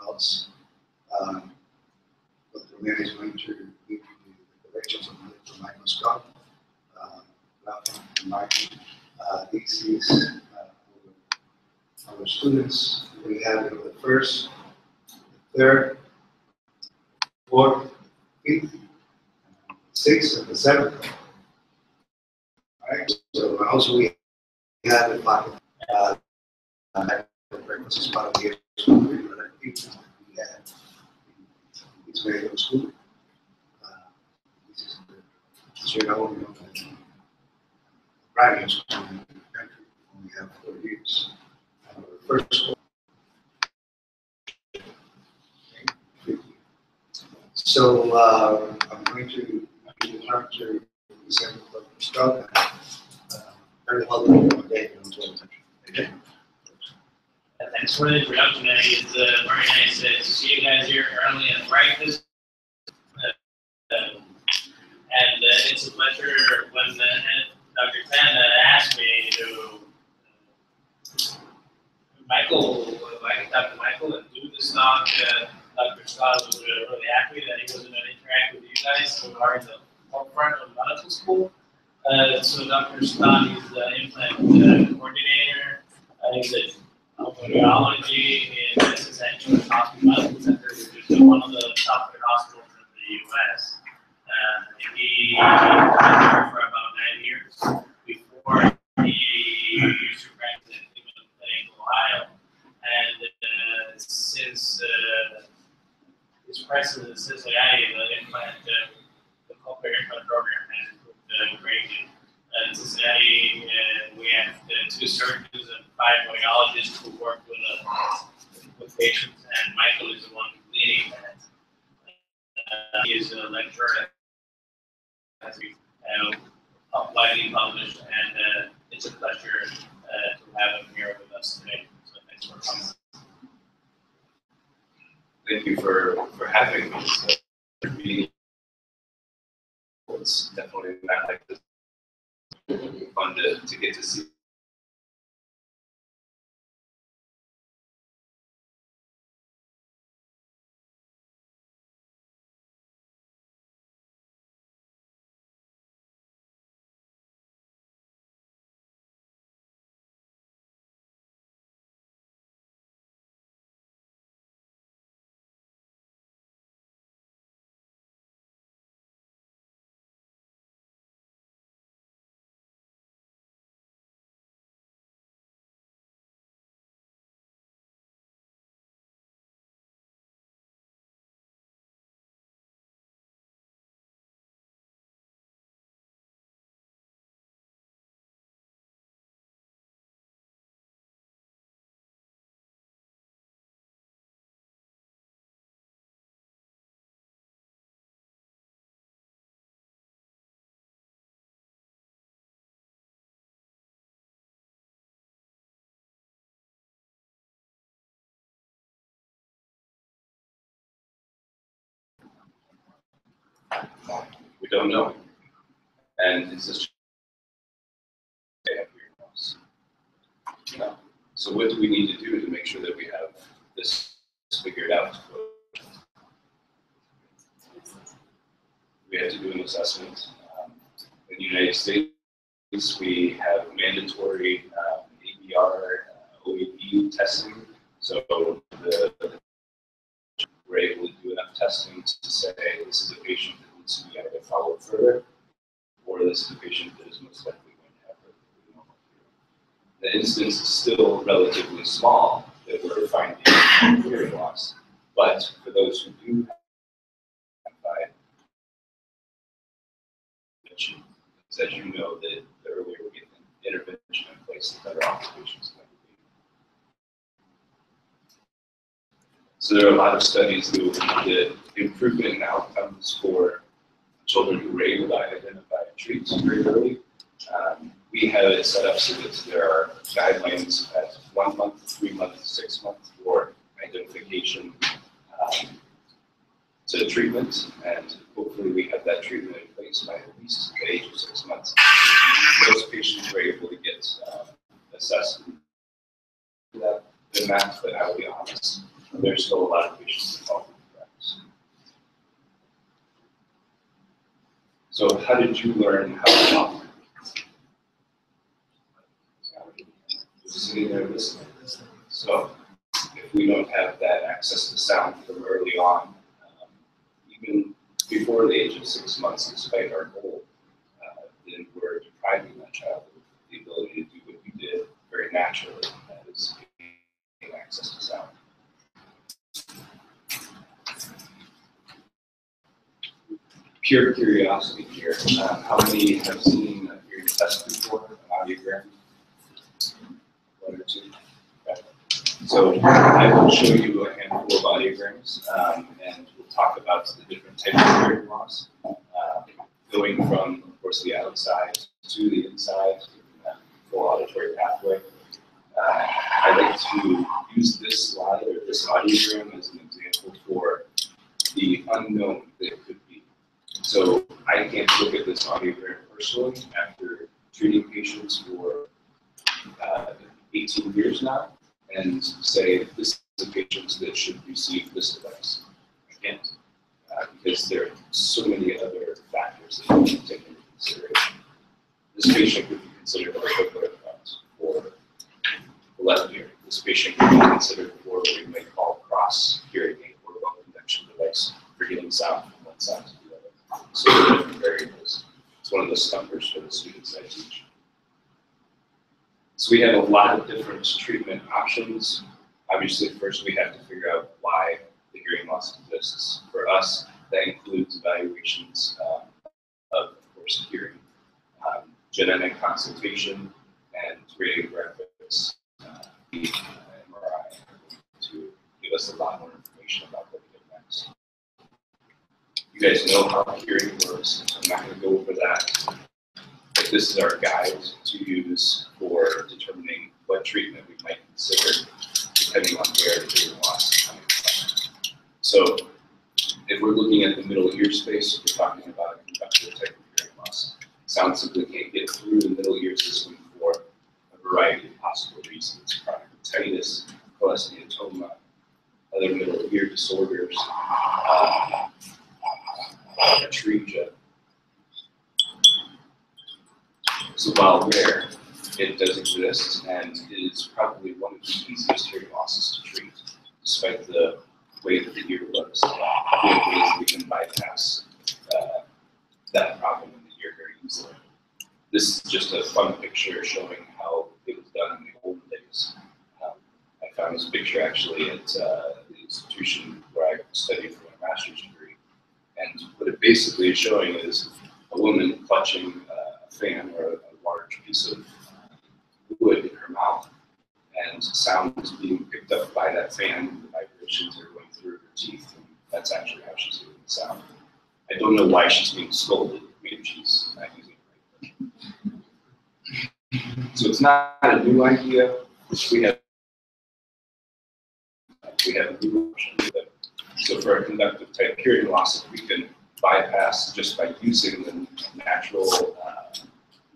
else. Dr. O&Med is going to give you the directions of the microscope. Rafa and Mark, this is our students. We have the first, the third, fourth, fifth, sixth, and the seventh. All right. So also we have the faculty. The breakfast is part of the extracurricular activities we have in this medical school. This is the private school in the country. We have 4 years. Our first school. So I'm going to turn to present Dr. Scott. Very welcome today. Okay. Thanks for the introduction. It's very nice to see you guys here early and bright this. And it's a pleasure when Dr. Tan asked me to Dr. Michael and do this talk. Dr. Scott was really happy that he was going to interact with you guys who are in the forefront of medical school. So Dr. Scott is the implant coordinator. He's a audiology in Atención Medical Center, which is one of the top hospitals in the U.S. He was there for about 9 years before he used to practice in Cleveland Clinic, Ohio. And since his presence in Cincinnati, the cochlear implant program has improved greatly. In Cincinnati, we have 2 surgeons and 5 audiologists who work with patients, and Michael is the one leading that. He is a lecturer as we widely published, and it's a pleasure to have him here with us today. So thanks for coming. Thank you for having me. It's definitely not like this. Fun to get to see. We don't know. And it's just so what do we need to do to make sure that we have this figured out? We have to do an assessment. In the United States, we have mandatory ABR, O&Med testing. So we're able to do enough testing to say this is a patient that needs to be either followed further, or this is a patient that is most likely going to have a normal hearing. The instance is still relatively small that we're finding hearing loss, but for those who do have as you know, the earlier we get the intervention in place, the better off the patient's going to be. So there are a lot of studies that will find the improvement in outcomes for children who were able to identify and treat very early. We have it set up so that there are guidelines at 1 month, 3 months, 6 months for identification to treatment, and hopefully we have that treatment in place by at least the age of 6 months. Most patients were able to get assessed. That the math, but I will be honest, There's still a lot of patients involved in practice. So how did you learn how to talk? Sitting there listening. So if we don't have that access to sound from early on, even before the age of 6 months, despite our goal, then we're depriving that child of the ability to do what we did very naturally, that is getting access to sound. Pure curiosity here. How many have seen a hearing test before, an audiogram? 1 or 2. Okay. So I will show you a handful of audiograms, and we'll talk about the different types of hearing loss, going from, of course, the outside to the inside, that full auditory pathway. I like to use this slide or this audiogram as an example for the unknown that it could be. So I can't look at this audiogram personally after treating patients for 18 years now and say this is a patient that should receive this device. I can't, because there are so many other factors that we need to take into consideration. This patient could be considered a cochlear effect for the left ear. This patient could be considered for what we may call cross hearing aid or low conduction device for getting sound from one side to the other. So there are different variables. It's one of the stumpers for the students I teach. So we have a lot of different treatment options. Obviously, first we have to figure out why the hearing loss exists. For us, that includes evaluations of course, hearing, genetic consultation, and radiographics, the MRI, to give us a lot more information about what we get next. You guys know how hearing works, so I'm not going to go over that. But this is our guide to use for determining what treatment we might consider, depending on where the hearing loss is coming from. So if we're looking at the middle ear space, we're talking about a conductive type of hearing loss. Sound simply can't get through the middle ear system for a variety of possible reasons: chronic otitis, cholesteatoma, other middle ear disorders, atresia. So while rare, it does exist and is probably one of the easiest hearing losses to treat, despite the way that the ear looks. We have ways that we can bypass that problem in the ear very easily. This is just a fun picture showing how it was done in the olden days. I found this picture actually at the institution where I studied for my master's degree. And what it basically is showing is a woman clutching a fan or a large piece of wood in her mouth, and sound is being picked up by that fan. The vibrations are going through her teeth, and that's actually how she's hearing the sound. I don't know why she's being scolded. Maybe she's not using it right. So it's not a new idea. We have a new option. So for a conductive type hearing loss, if we can bypass just by using the natural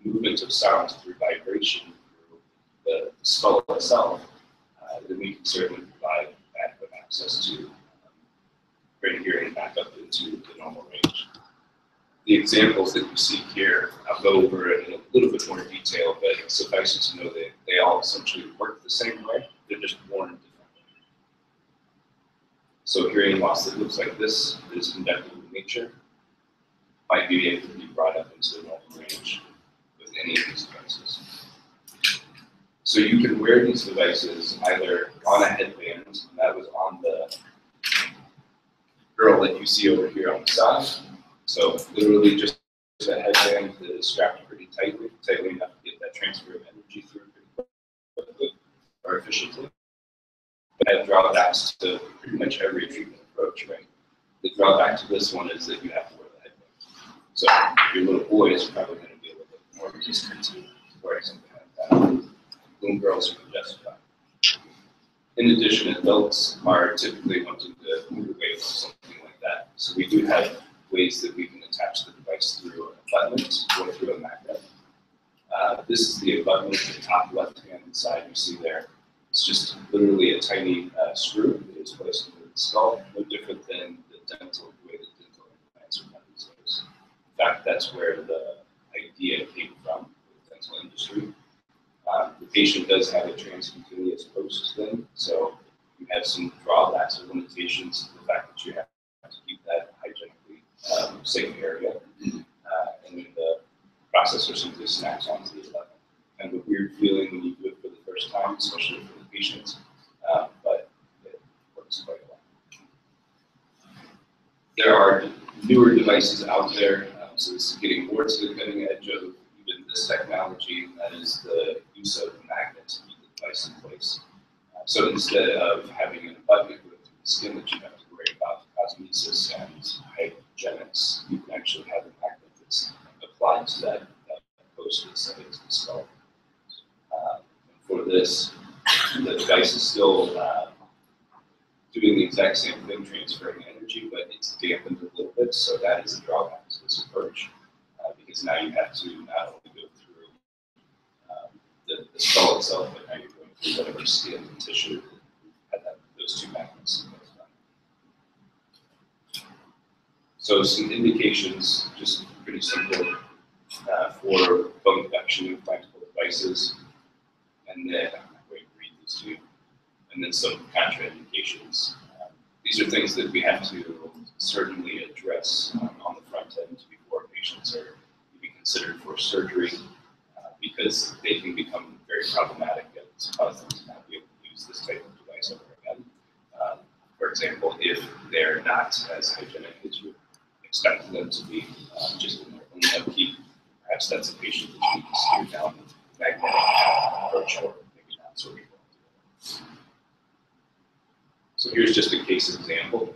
movement of sound through vibration through the skull itself, then we can certainly provide adequate access to bring hearing back up into the normal range. The examples that you see here, I'll go over it in a little bit more detail, but suffice it to know that they all essentially work the same way, they're just worn differently. So hearing loss that looks like this, that is conductive in nature, might be able to be brought up into the normal range with any of these devices. So you can wear these devices either on a headband, and that was on the girl that you see over here on the side. So literally just a headband that is strapped pretty tightly enough to get that transfer of energy through pretty quickly or efficiently. But I have drawbacks to pretty much every treatment approach, right? The drawback to this one is that you have to wear the headband. So your little boy is probably going to be a little bit more resistant to wearing something like that. Little girls are just fine. In addition, adults are typically wanting to move away from something like that. So we do have ways that we can attach the device through an abutment or through a magnet. This is the abutment at the top left-hand side you see there. It's just literally a tiny screw that is placed into the skull, no different than the way that dental implants are done these days. In fact, that's where the idea came from with the dental industry. The patient does have a transcutaneous post then, so you have some drawbacks or limitations to the fact that you have to keep that hygienically safe area. And then the processor simply snaps onto the 11. Kind of a weird feeling when you do it for the first time, especially for the patient, but it works quite well. There are newer devices out there, so this is getting more to the cutting edge of even this technology, that is the use of a magnet to keep the device in place. So instead of having an abutment with the skin that you have to worry about cosmesis and hygienics, you can actually have a magnet that's applied to that post that's set into the skull. For this, the device is still doing the exact same thing, transferring energy, but it's dampened a little bit, so that is a drawback to this approach, because now you have to not only go through the skull itself, but now you're going through whatever skin and tissue had those two magnets. So some indications, just pretty simple, for bone infection implantable devices, and then I'm going to read these two, and then some contraindications. These are things that we have to certainly address on the front end before patients are even considered for surgery, because they can become very problematic and cause them to not be able to use this type of device over again. For example, if they're not as hygienic as you expect them to be, just in their own upkeep, perhaps that's a patient that you need to steer down the magnetic approach, or maybe not surgical. So here's just a case example.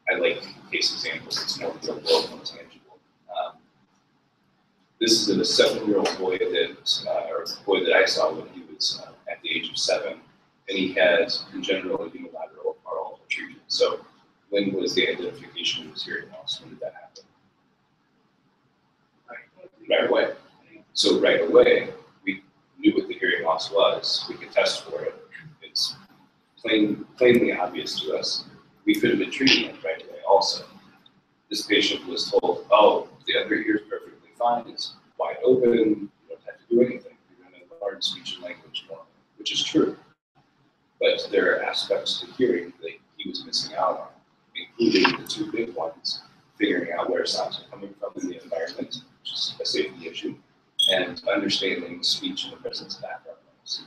I like case examples, it's more real world, more tangible. This is a 7-year-old boy that I saw when he was at the age of 7, and he had congenital unilateral oral treatment. So when was the identification of his hearing loss? When did that happen? Right away. So right away, we knew what the hearing loss was. We could test for it. It's plainly obvious to us. We could have been treating it right away also. This patient was told, oh, the other ear is perfectly fine. It's wide open. You don't have to do anything. You're going to learn speech and language more, which is true. But there are aspects to hearing that he was missing out on, including the two big ones, figuring out where sounds are coming from in the environment, which is a safety issue, and understanding speech in the presence of background noise.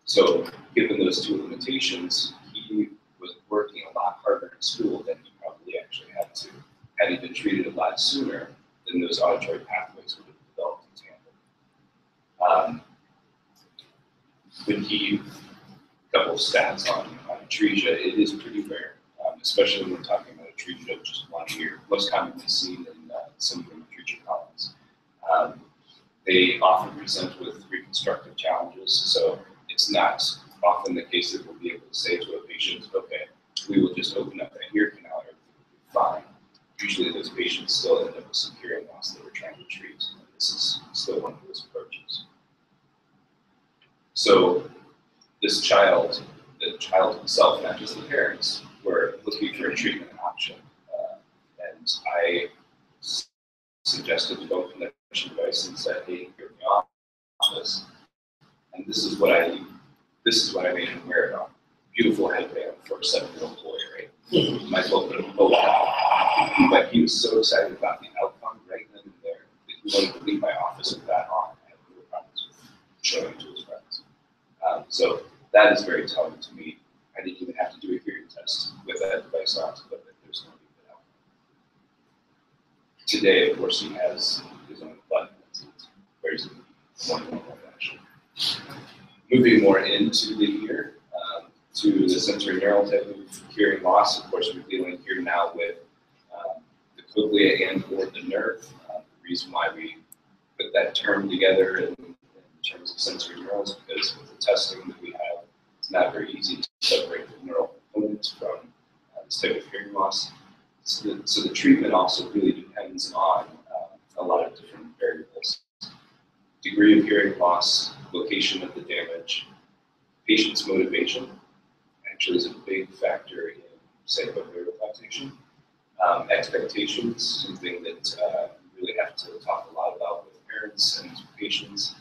So given those two limitations, he was working a lot harder in school than he probably actually had to. Had he been treated a lot sooner, then those auditory pathways would have developed in tandem. A couple of stats on atresia, it is pretty rare, especially when we're talking about atresia of just one ear, most commonly seen in syndrome atresia colonies. They often present with reconstructive challenges, so it's not often the case that we'll be able to say to a patient, okay, we will just open up that ear canal, everything will be fine. Usually those patients still end up with some hearing loss that we're trying to treat, and this is still one of those approaches. So this child, the child himself, not just the parents, were looking for a treatment option. And I suggested the bone connection device and said, hey, here in the office. And this is what I made him wear it on. Beautiful headband for a 7-year-old boy, right? Might as well put him both on. But he was so excited about the outcome right then and there that he wanted to leave my office with that on. I had no problems with showing it to his friends. So that is very telling to me. I didn't even have to do a hearing test with that device on to know that there's going to be good outcome. Today, of course, he has his own button. Very more fashion. Moving more into the ear, to the sensory neural type of hearing loss. Of course, we're dealing here now with the cochlea and or the nerve. The reason why we put that term together in terms of sensory neurals, because with the testing that we have, it's not very easy to separate the neural components from this type of hearing loss. So the treatment also really depends on a lot of different variables. Degree of hearing loss, location of the damage, Patient's motivation actually is a big factor in, say, cochlear implantation. Expectations, something that we really have to talk a lot about with parents and patients,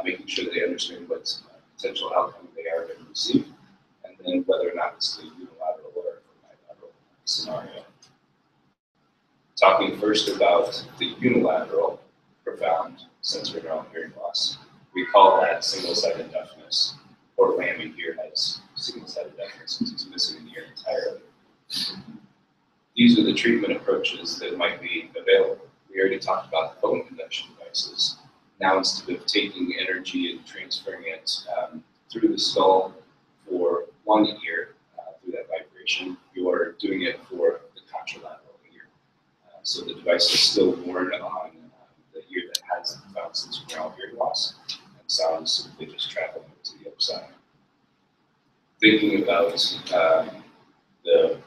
making sure they understand what potential outcome they are going to receive, and then whether or not it's a unilateral or bilateral scenario. Talking first about the unilateral profound sensory neural hearing loss, we call that single-sided deafness, or Lammy here has single-sided deafness since he's missing an ear entirely. These are the treatment approaches that might be available. We already talked about bone conduction devices. Now, instead of taking energy and transferring it through the skull for one ear, through that vibration, you're doing it for the contralateral ear. So the device is still worn on the ear that has the profound sensory neural hearing loss, and sound is simply just traveling to the other side. Thinking about the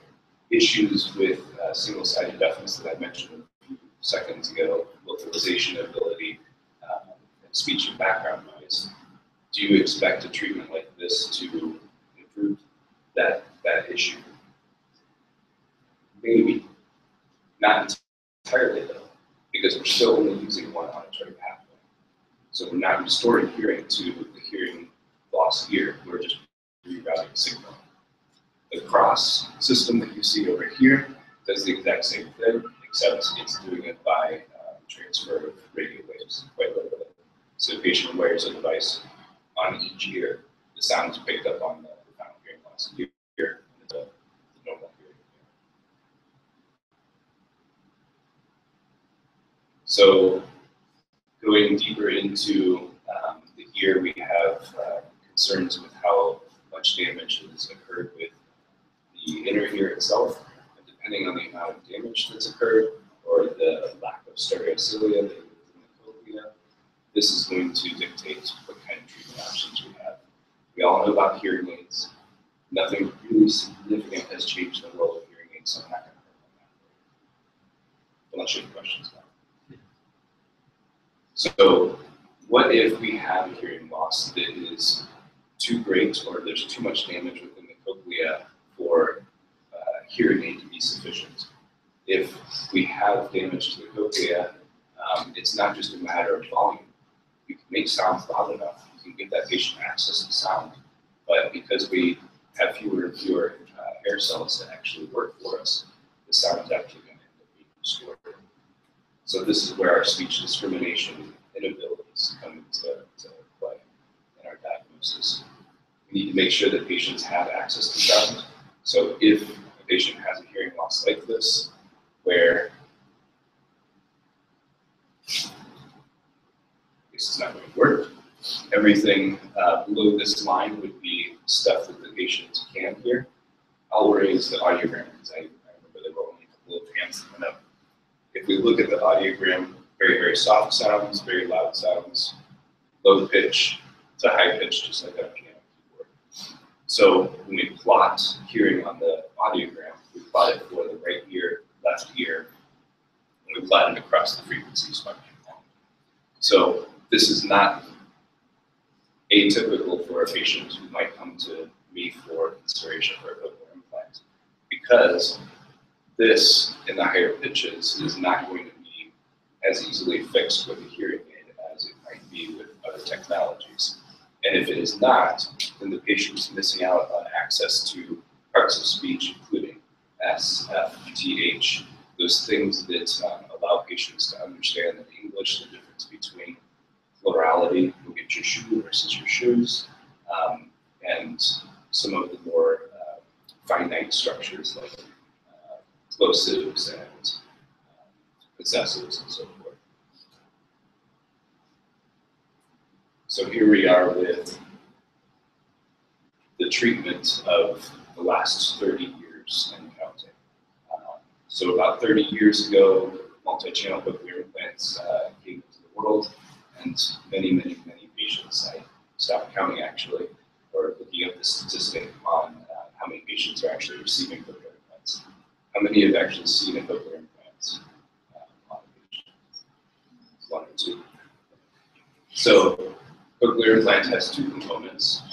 issues with single-sided deafness that I mentioned a few seconds ago, localization ability, and speech and background noise. Do you expect a treatment like this to improve that issue? Maybe. Not entirely though, because we're still only using one auditory pathway. So we're not restoring hearing to the hearing lost ear, we're just rerouting signal. The cross system that you see over here does the exact same thing, except it's doing it by transfer of radio waves, quite literally. So the patient wears a device on each ear. The sound is picked up on the profound hearing loss ear, and the normal hearing ear. So going deeper into the ear, we have concerns with how much damage has occurred with the inner ear itself, and depending on the amount of damage that's occurred or the lack of stereocilia that is in the cochlea, this is going to dictate what kind of treatment options we have. We all know about hearing aids. Nothing really significant has changed in the world of hearing aids, so I'm not going to hurt on that. Unless you have questions about it. So, what if we have a hearing loss that is too great, or there's too much damage within the cochlea for hearing aid to be sufficient? If we have damage to the cochlea, it's not just a matter of volume. We can make sounds loud enough. We can give that patient access to sound. But because we have fewer and fewer hair cells that actually work for us, the sound is actually going to end up being restored. So this is where our speech discrimination inabilities come into play in our diagnosis. We need to make sure that patients have access to sound. So if a patient has a hearing loss like this, where this is not going to work, everything below this line would be stuff that the patient can hear. I'll raise the audiogram because I remember there were only a couple of hands that went up. If we look at the audiogram, very, very soft sounds, very loud sounds, low pitch to high pitch, just like on a piano keyboard. So when we plot hearing on the audiogram, we plot it for the right ear, left ear, and we plot it across the frequency spectrum. So this is not atypical for a patient who might come to me for consideration for a cochlear implant, because this in the higher pitches is not going to be as easily fixed with a hearing aid as it might be with other technologies. And if it is not, then the patient is missing out on access to parts of speech, including S, F, TH, those things that allow patients to understand in English the difference between plurality, look at your shoe versus your shoes, and some of the more finite structures like plosives and possessives and so forth. So here we are with the treatment of the last 30 years and counting. So about 30 years ago, multi-channel cochlear implants came into the world, and many, many, many patients, I stopped counting actually, or looking at the statistic on how many patients are actually receiving cochlear implants. How many have actually seen a cochlear implant on a patient? One or two. So cochlear implant has two components.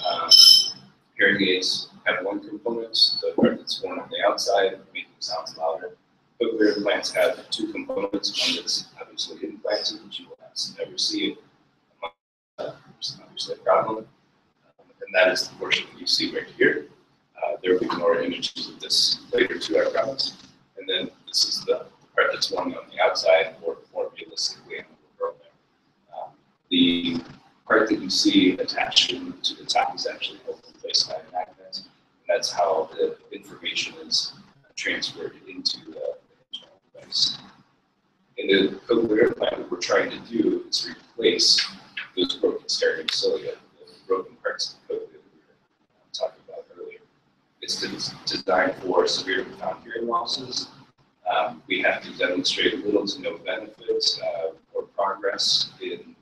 Hearing aids have one component, the part that's worn on the outside, making sounds louder. Cochlear implants have two components, one that's obviously implanted, which you will never see obviously a problem. And that is the portion that you see right here. There will be more images of this later too, I promise. And then this is the part that's worn on the outside, or more realistically on the program. The part that you see attached to the top is actually held in place by a magnet. And that's how the information is transferred into the internal device. In the cochlear implant, what we're trying to do is replace those broken stereo cilia, the broken parts of the cochlea that we were talking about earlier. It's designed for severe and profound hearing losses. We have to demonstrate little to no benefits or progress in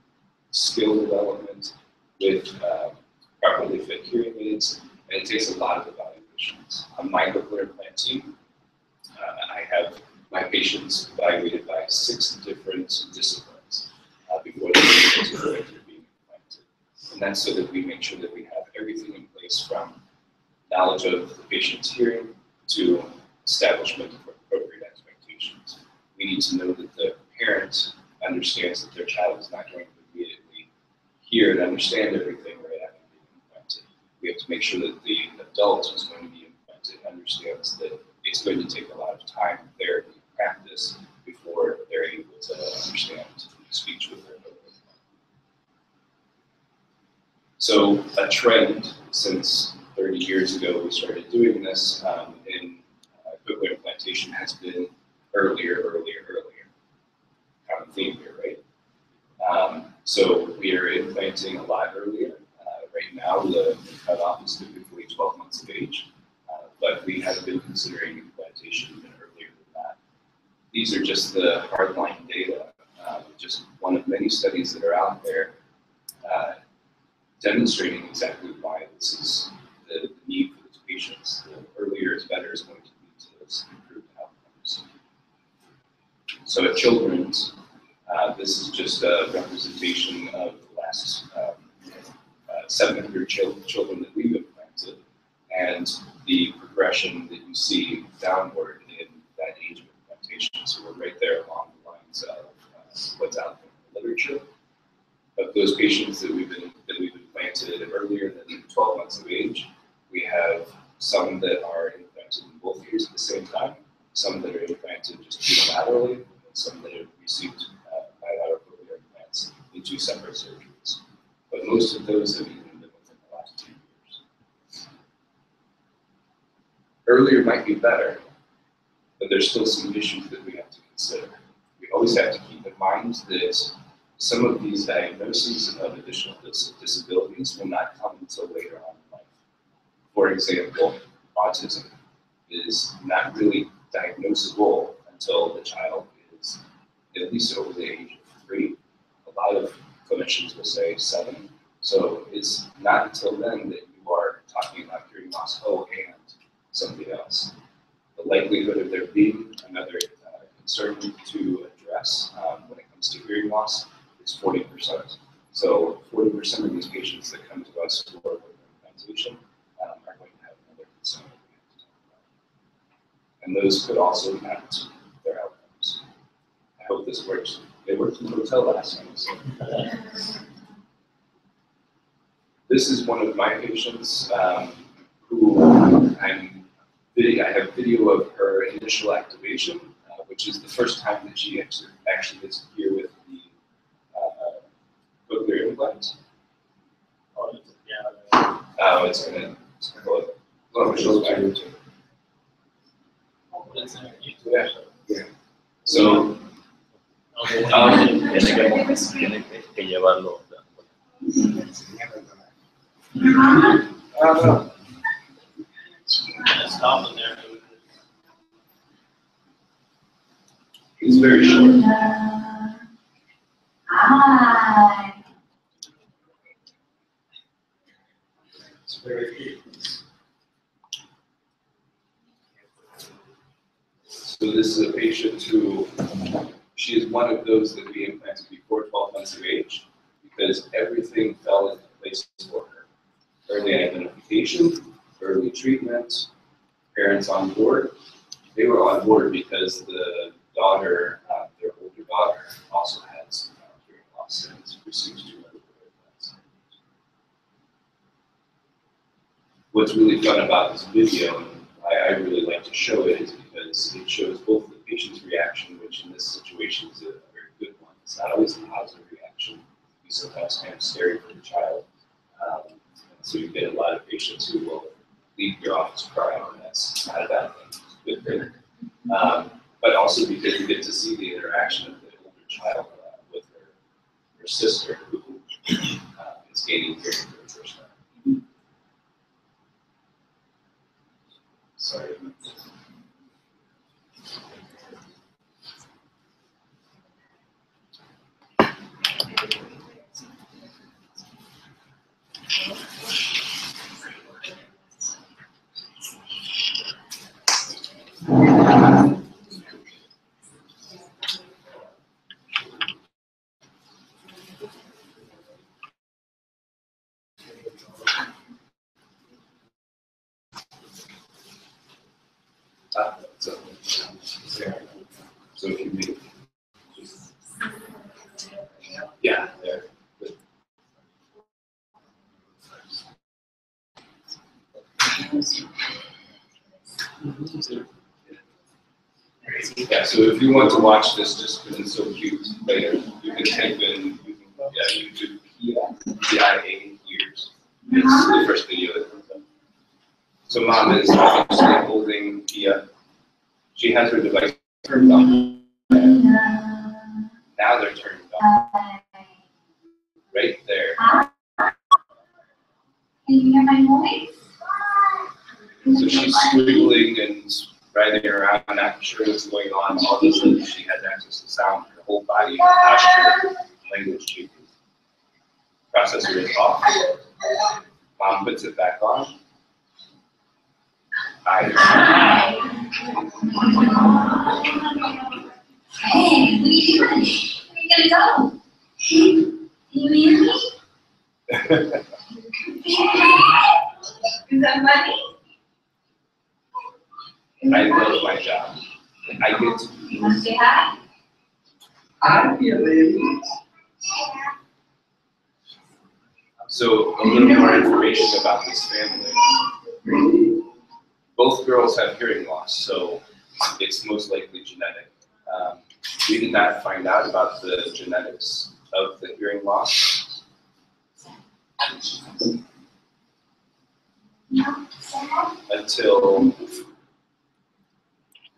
skill development with properly fit hearing aids, and it takes a lot of evaluations. On my cochlear implant team, I have my patients evaluated by 6 different disciplines before they get to the point of being implanted. And that's so that we make sure that we have everything in place from knowledge of the patient's hearing to establishment of appropriate expectations. We need to know that the parent understands that their child is not going to immediately hear and understand everything right after being implanted. We have to make sure that the adult who's going to be implanted understands that it's going to take a lot of time, therapy, practice before they're able to understand speech with their cochlear. So a trend since 30 years ago we started doing this in cochlear implantation has been earlier. Common theme here, right? So we are implanting a lot earlier. Right now the cutoff is typically 12 months of age, but we have been considering implantation even earlier than that. These are just the hardline data, just one of many studies that are out there demonstrating exactly why this is the need for these patients. The earlier is better is going to lead to those improved outcomes. So at Children's, this is just a representation of the last 700 children that we've implanted, and the progression that you see downward in that age of implantation. So we're right there along the lines of what's out there in the literature. Of those patients that we've implanted earlier than 12 months of age, we have some that are implanted in both ears at the same time, some that are implanted just unilaterally, and some that have received bilateral cochlear implants in 2 separate surgeries. But most of those have even been within the last 2 years. Earlier might be better, but there's still some issues that we have to consider. We always have to keep in mind that some of these diagnoses of additional disabilities will not come until later on in life. For example, autism is not really diagnosable until the child is at least over the age of 3. A lot of clinicians will say 7. So it's not until then that you are talking about hearing loss, and something else. The likelihood of there being another concern to address when it comes to hearing loss is 40%. So 40% of these patients that come to us for implantation are going to have another concern that we have to talk about. And those could also impact their outcomes. I hope this works. It worked in the hotel last time. So. This is one of my patients who I have video of her initial activation, which is the first time that she actually gets to hear with the cochlear implant. Oh, it's gonna go. Oh, yeah. So. Tiene que llevarlo. It's very short. Hi. It's very cute. So this is a patient who, she is one of those that we implanted before 12 months of age because everything fell into place for her. early identification, early treatment, parents on board. They were on board because the daughter, their older daughter, also had some hearing loss and received two other implants. What's really fun about this video, and I really like to show it, is because it shows both the patient's reaction, which in this situation is a very good one. It's not always a positive reaction. We sometimes kind of scary for the child. So you get a lot of patients who will leave your office crying, and that's not a bad thing. It's a good thing. But also because you get to see the interaction of the older child with her sister, who is gaining hearing for the first time. Sorry. So if you make, yeah, there. Good. Yeah, so if you want to watch this just because it's so cute later, you can type in YouTube PIA ears. It's the first video that comes up. So mom is obviously holding Pia. She has her device turned on. Now they're turned on. Right there. Can you hear my voice? So she's squiggling and writhing around, not sure what's going on. All of a sudden she has access to sound. Her whole body, posture, language changes. Processor is off. Mom puts it back on. Hey, what are you doing? Where are you gonna go? Can you hear me? Is that funny? I love my job. I get to. You want to say hi? Hi, baby. So a little more information about this family. Both girls have hearing loss, so it's most likely genetic. We did not find out about the genetics of the hearing loss until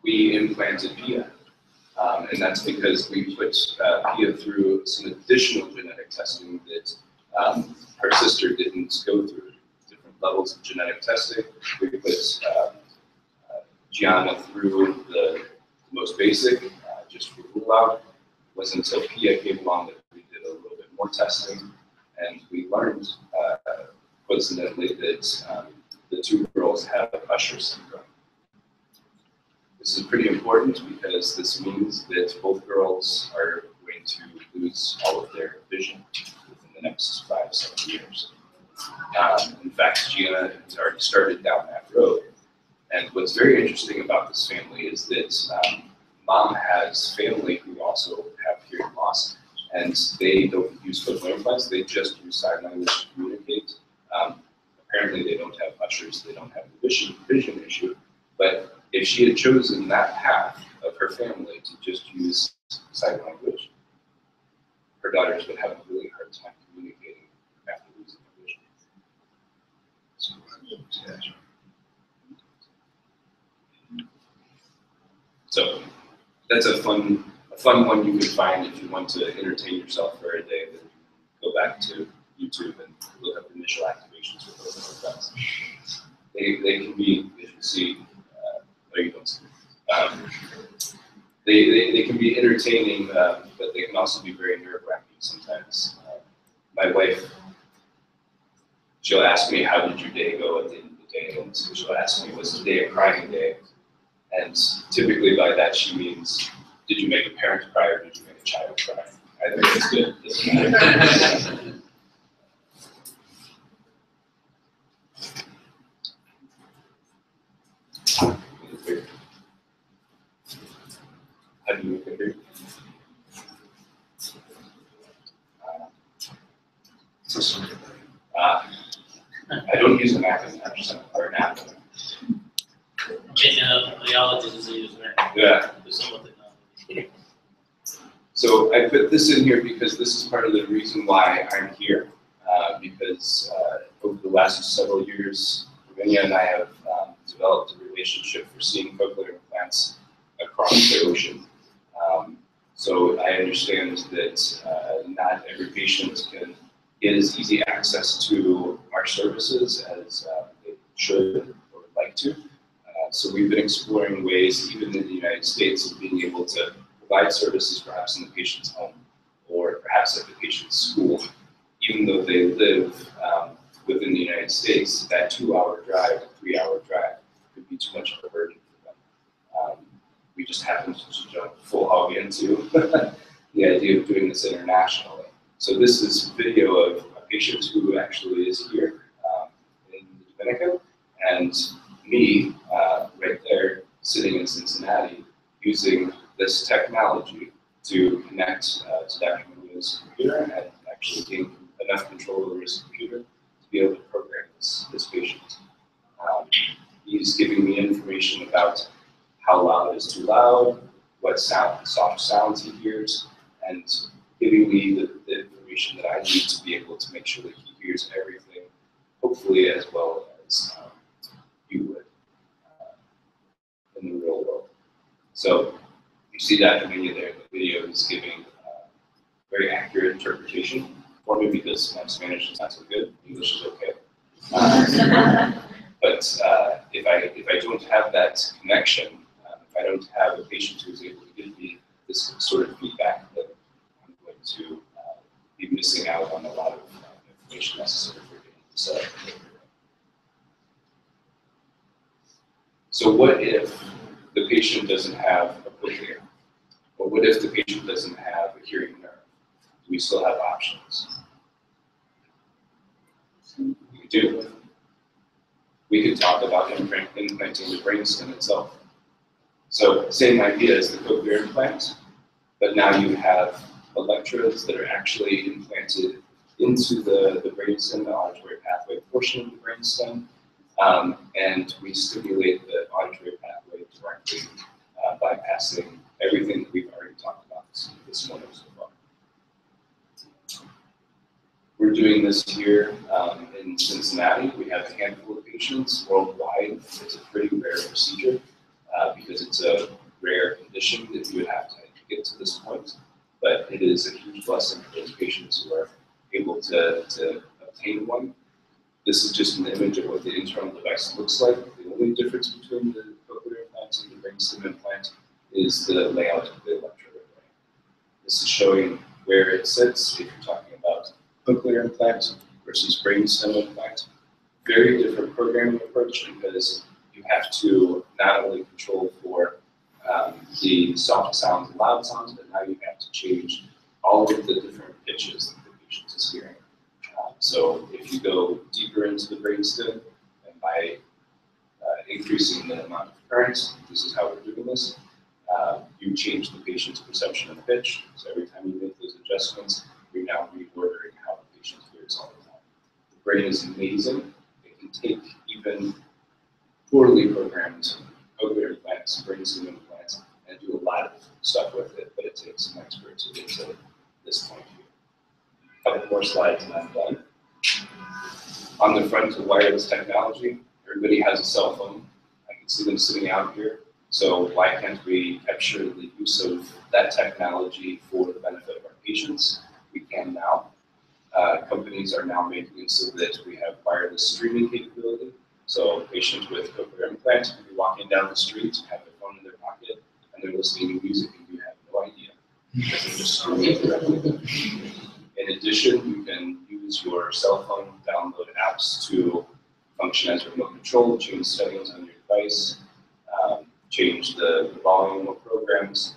we implanted Pia. And that's because we put Pia through some additional genetic testing that her sister didn't go through. Different levels of genetic testing. We put Gianna through the most basic, just for rule out. It wasn't until Pia came along that we did a little bit more testing, and we learned, coincidentally, that the two girls have Usher syndrome. This is pretty important because this means that both girls are going to lose all of their vision within the next 5-7 years. In fact, Gianna has already started down that road. And what's very interesting about this family is that mom has family who also have hearing loss, and they don't use foot implants, they just use sign language to communicate. Apparently they don't have ushers, they don't have the vision issue, but if she had chosen that path of her family to just use sign language, her daughters would have a really hard time communicating after losing their vision. So that's a fun one you can find if you want to entertain yourself for a day. Then go back to YouTube and look up initial activations with those implants. They can be, as you see, no, you don't see. They can be entertaining, but they can also be very nerve-wracking sometimes. My wife, she'll ask me, "How did your day go at the end of the day?" And so she'll ask me, "Was today a crying day?" And typically by that she means, did you make a parent cry or did you make a child cry? Either way is good, doesn't matter. How do you look at it? So sorry. I don't use a Macintosh or an Apple. Radiologist is used, right? Yeah. There's some technology. So I put this in here because this is part of the reason why I'm here. Because over the last several years, Ravinia and I have developed a relationship for seeing cochlear implants across the ocean. So I understand that not every patient can get as easy access to our services as they should or would like to. So we've been exploring ways, even in the United States, of being able to provide services perhaps in the patient's home or perhaps at the patient's school. Even though they live within the United States, that 2-hour drive, 3-hour drive could be too much of a burden for them. We just happened to jump full hog into the idea of doing this internationally. So this is video of a patient who actually is here in the Dominican, and me right there sitting in Cincinnati using this technology to connect to Dr. Muni's computer and actually gain enough control over his computer to be able to program this patient. He's giving me information about how loud is too loud, what soft sounds he hears, and giving me the information that I need to be able to make sure that he hears everything, hopefully as well as you would in the real world. So you see Dr. Mania there in the video is giving very accurate interpretation for me because my Spanish is not so good, English is okay. But if I don't have that connection, if I don't have a patient who is able to give me this sort of feedback, then I'm going to be missing out on a lot of information necessary for getting this up. So what if the patient doesn't have a cochlea? Or what if the patient doesn't have a hearing nerve? Do we still have options? We do. We could talk about implanting the brainstem itself. So same idea as the cochlear implant, but now you have electrodes that are actually implanted into the brainstem, the auditory pathway portion of the brainstem, and we stimulate the auditory pathway directly, bypassing everything that we've already talked about this morning so far. We're doing this here in Cincinnati. We have a handful of patients worldwide. It's a pretty rare procedure because it's a rare condition that you would have to get to this point. But it is a huge blessing for those patients who are able to obtain one. This is just an image of what the internal device looks like. The only difference between the cochlear implant and the brainstem implant is the layout of the electrode. This is showing where it sits if you're talking about cochlear implant versus brainstem implant. Very different programming approach because you have to not only control for the soft sounds and loud sounds, but now you have to change all of the different pitches that the patient is hearing. So if you go deeper into the brainstem, and by increasing the amount of current, this is how we're doing this, you change the patient's perception of pitch. So every time you make those adjustments, you're now reordering how the patient hears all the time. The brain is amazing. It can take even poorly programmed cochlear implants, brainstem implants, and do a lot of stuff with it, but it takes an expert to get to this point here. A couple more slides and I'm done. On the front of wireless technology, everybody has a cell phone. I can see them sitting out here. So why can't we capture the use of that technology for the benefit of our patients? We can now. Companies are now making it so that we have wireless streaming capability. So a patient with cochlear implant can be walking down the street, have their phone in their pocket, and they're listening to music and you have no idea because they're just streaming it directly. In addition, you can use your cell phone, download apps to function as remote control, change settings on your device, change the volume of programs,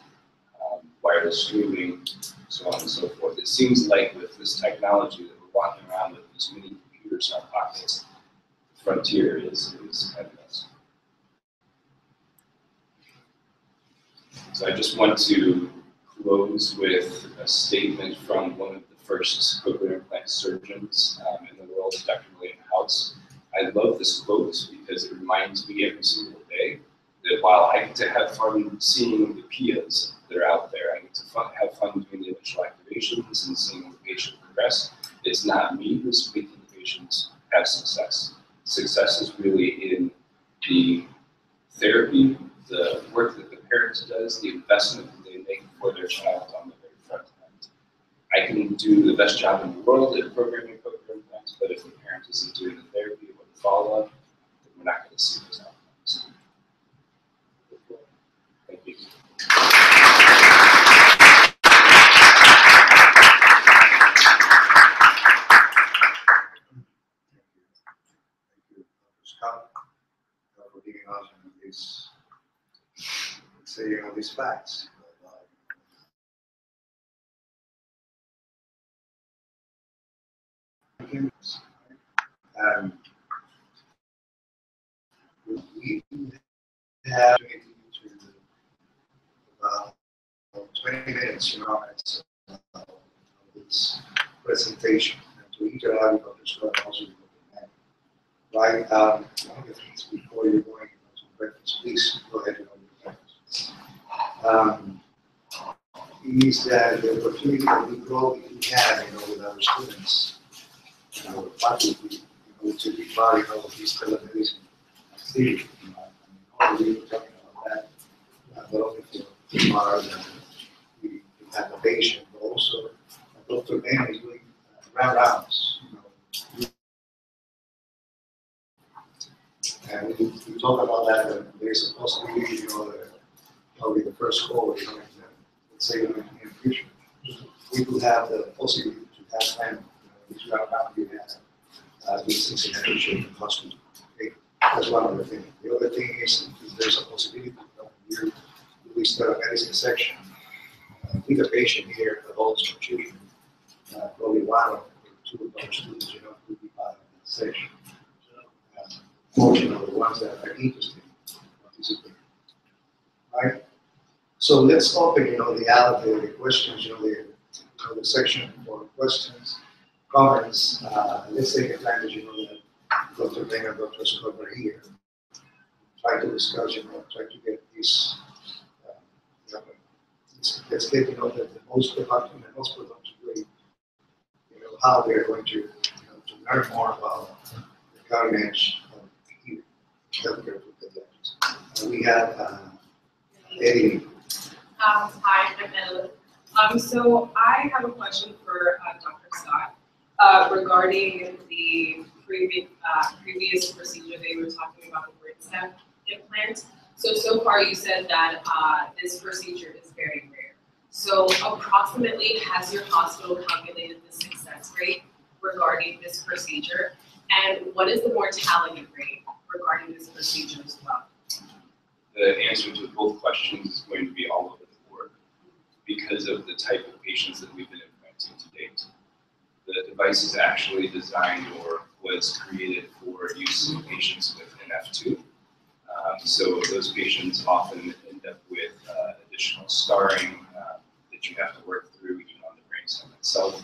wireless streaming, so on and so forth. It seems like with this technology that we're walking around with these mini computers in our pockets, the frontier is endless. So I just want to close with a statement from one of the first cochlear implant surgeons in the world, Dr. William House. I love this quote because it reminds me every single day that while I get to have fun seeing the PIAs that are out there, I get to have fun doing the initial activations and seeing the patient progress, it's not me who's making the patients have success. Success is really in the therapy, the work that the parent does, the investment that they make for their child on the very front end. I can do the best job in the world at programming cochlear implants, but if the parent isn't doing the therapy or the follow-up, then we're not going to see those outcomes. Thank you. Scott, for giving us these, let's say, these facts. We have about 20 minutes, this presentation and to interact with Dr. Scott also with the man. Right? One of the things before you're going to breakfast, please go ahead and your breakfast. Is that the opportunity that we grow, we have, with our students and our faculty, to be part of this telemedicine activity. We were talking about that, not only for our we have a patient, but also Dr. Ben is doing rounds. And we talk about that, there's a possibility, probably the first call, let's say in the future, we could have the possibility to have time, which round we have this insemination hospital. Okay? That's one of the things. The other thing is, if there's a possibility to do this telemedicine section with a patient here, adults or children, probably one or two of our students, could be part of that section. The ones that are interested in participating. Right? So let's open, the questions, the section for questions, comments. Let's take advantage, that Dr. Ben and Dr. Scott are here. Try to discuss, try to get this, let's get, the most productive and most productive way, how we are going to learn more about the cutting edge of healthcare for pediatrics. We have Eddie. Hi, I'm Ella. So I have a question for Dr. Scott regarding the previous procedure they were talking about, the brainstem implant. So far you said that this procedure is very rare. So approximately, has your hospital calculated the success rate regarding this procedure? And what is the mortality rate regarding this procedure as well? The answer to both questions is going to be all over the board because of the type of patients that we've been implanting to date. The device is actually designed or was created for use in patients with NF2. So those patients often end up with additional scarring that you have to work through even on the brainstem itself,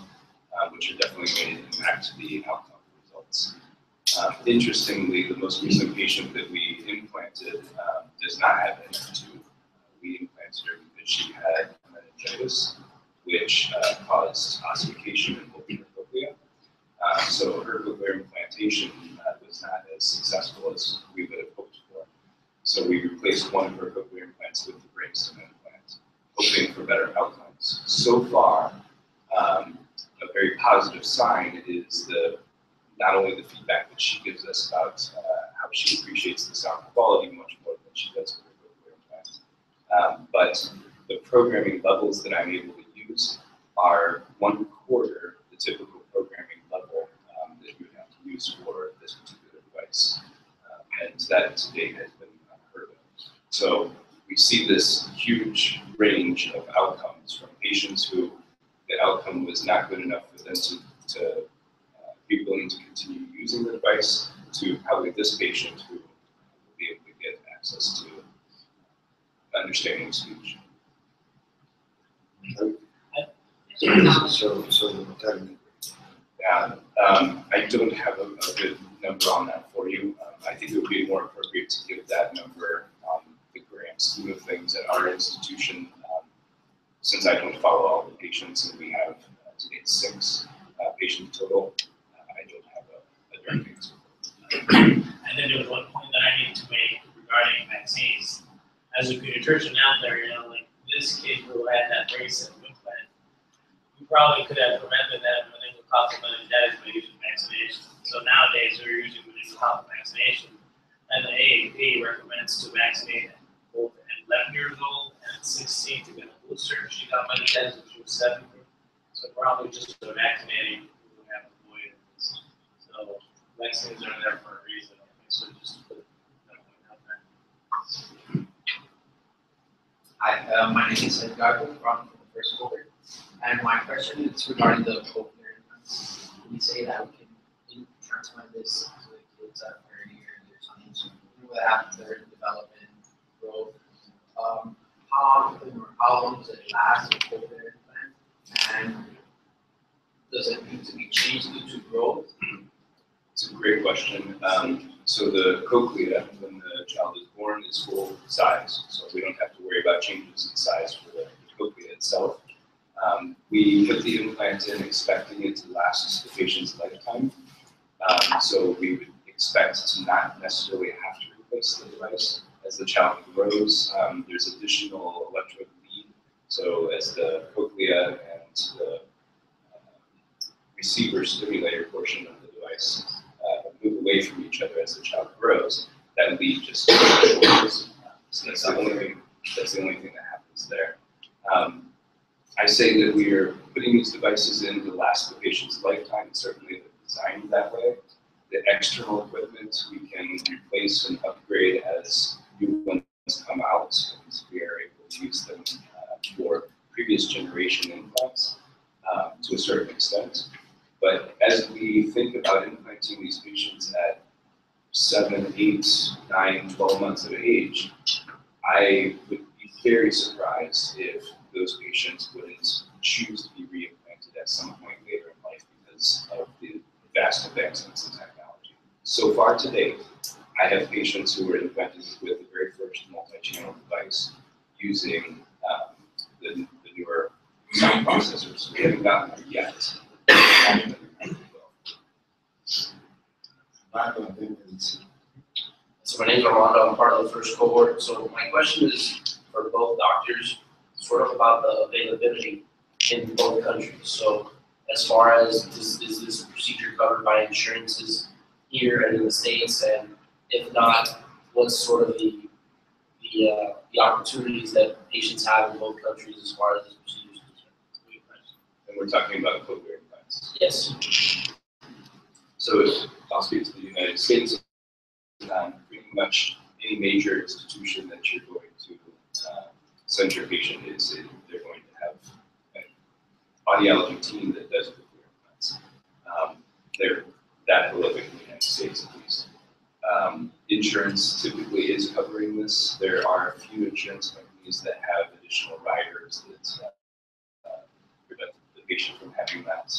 which are definitely going to impact the outcome results. Interestingly, the most recent patient that we implanted does not have NF2. We implanted her because she had meningitis, which caused ossification in both her cochlea. So her cochlear implantation was not as successful as we would have hoped for. So we replaced one of her cochlear implants with the brainstem implant, hoping for better outcomes. So far, a very positive sign is not only the feedback that she gives us about how she appreciates the sound quality much more than she does with her cochlear implant, but the programming levels that I'm able to use are 1/4 the typical programming level that you would have to use for this particular device, and that to date has been unheard of. So we see this huge range of outcomes from patients who the outcome was not good enough for them to be willing to continue using the device, to probably this patient who will be able to get access to understanding speech. So the mortality. Yeah, I don't have a good number on that for you. I think it would be more appropriate to give that number on the grand scheme of things at our institution. Since I don't follow all the patients and we have today 6 patients total, I don't have a direct answer. And then there was one point that I need to make regarding vaccines. As a pediatrician out there, like this kid who had that brace and implant, we probably could have prevented that meningococcal meningitis by using vaccination. So nowadays we're using meningococcal vaccination, and the AAP recommends to vaccinate both at 11 years old and 16 to get a booster. She got meningitis when she was 7. So probably just for vaccinating, we would have avoided this. So vaccines are there for a reason. So just put that one out there. Hi, my name is Edgar from the first cohort, and my question is regarding the cochlear implants. We say that we can transplant this to the kids at very early times with after development, growth. How often or how long does it last, the cochlear implant, and does it need to be changed due to growth? It's a great question. So the cochlea, when the child is born, is full size, so we don't have to worry about changes in size for the cochlea itself. We put the implant in expecting it to last the patient's lifetime. So we would expect to not necessarily have to replace the device. As the child grows, there's additional electrode lead. So as the cochlea and the receiver stimulator portion of the device move away from each other as the child grows, that lead just grows. So that's the only thing that happens there. I say that we are putting these devices in to last the patient's lifetime. Certainly they're designed that way. The external equipment we can replace and upgrade as new ones come out, and we are able to use them for previous generation implants to a certain extent. But as we think about implanting these patients at 7, 8, 9, 12 months of age, I would be very surprised if those patients wouldn't choose to be reimplanted at some point later in life because of the vast advancements in technology. So far to date, I have patients who were implanted with the very first multi-channel device using the newer sound processors. We haven't gotten there yet. So my name is Armando, I'm part of the first cohort. So my question is for both doctors, sort of about the availability in both countries. So as far as is this procedure covered by insurances here and in the States, and if not, what's sort of the opportunities that patients have in both countries as far as this procedure is concerned? And we're talking about cochlear implants. Yes. So if I'll speak to the United States, pretty much any major institution that you're going to send your patient is, they're going to have an audiology team that does cochlear implants. They're that prolific in the United States at least. Insurance typically is covering this. There are a few insurance companies that have additional riders that prevent the patient from having that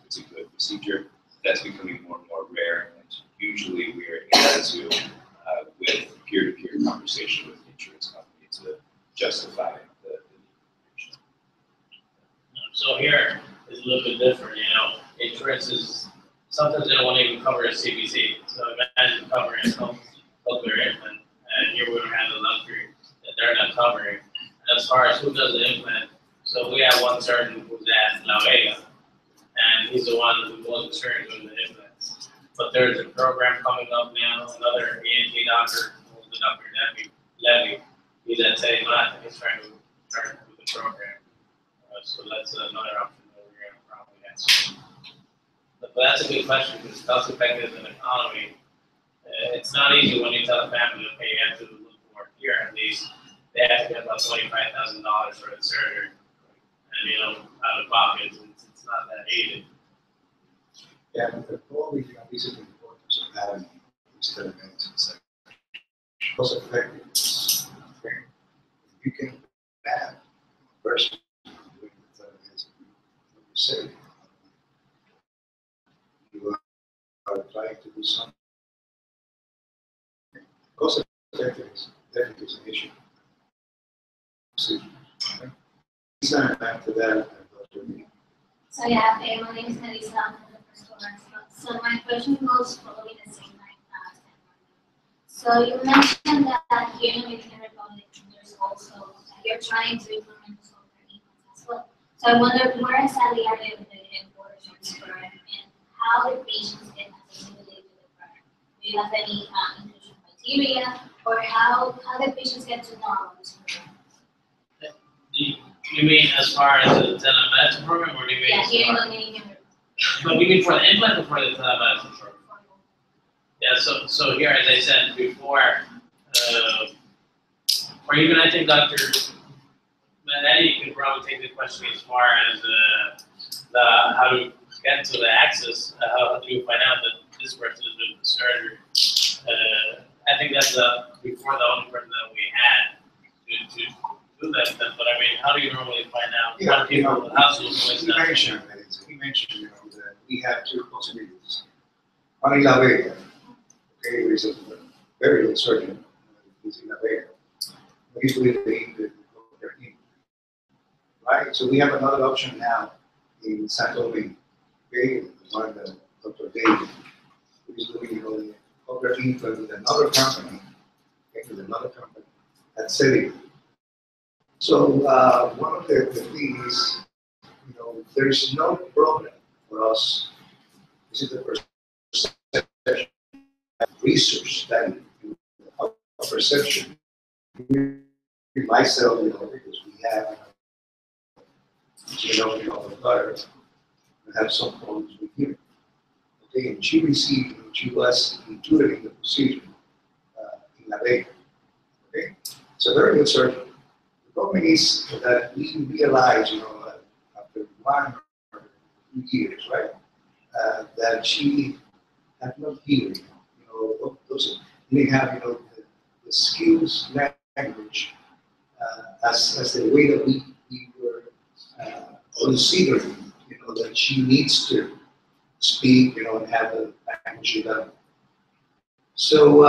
particular procedure. That's becoming more and more rare, and usually we are able to, with peer-to-peer conversation with the insurance company, to justify the patient. So here is a little bit different, insurance is, sometimes they don't want to even cover a CBC. So imagine covering a cochlear implant, and here we don't have the luxury that they're not covering. And as far as who does the implant, so we have one surgeon who's at La Vega, and he's the one who was experienced with the implants. But there's a program coming up now, another ENT doctor, who's the Dr. Levy. He's at St. Martin, he's trying to do the program. So that's another option that we're going to probably answer. But that's a good question, because cost effective in the economy, it's not easy when you tell a family, okay, you have to look for here, and they have to get about $25,000 for the surgery. And out of pocket, it's not that easy. Yeah, but the probably these are the importance of having these kind of medicines. Cost effective. You can add a person say. You are trying to do something. Cost effective is an issue. And after that, Dr. Lee. So yeah, my name is Melissa. I'm from the first cohort. So my question goes following the same line as so you mentioned that here in the Dominican Republic, there's also you're trying to implement this over infants as well. So I wonder where exactly are the abortions for and how the patients get assimilated to the program. Do you have any inclusion criteria, or how the patients get to know about this program? You mean as far as the telemedicine program, or do you mean? Yeah, here in the Dominican Republic. But you mean for the implant or for the telemedicine program? Yeah, so here, as I said before, or even I think Dr. Eddie could probably take the question as far as the how to get to the access, how do you find out that this person is doing the surgery. I think that's before the only person that we had to do that. But I mean, how do you normally find out? Yeah, What people in the household he mentioned, that we have two possibilities. One in La Vega, okay, there is a very good surgeon, he's in La Vega. He's doing the right? So we have another option now in Santo Domingo, okay, one that Dr. David, who is doing the cochlear implant with another company, at City. So one of the things, there is no problem for us. This is the perception, research study, perception. Myself, because we have, the daughter, we have some problems with him. Okay, and she was included in the procedure in La Vega. Okay, so very good surgery. The problem is that we realize, after 1 or 2 years, right, that she had not hearing, those didn't have, the skills, language, as the way that we were considering, that she needs to speak, and have a language development. So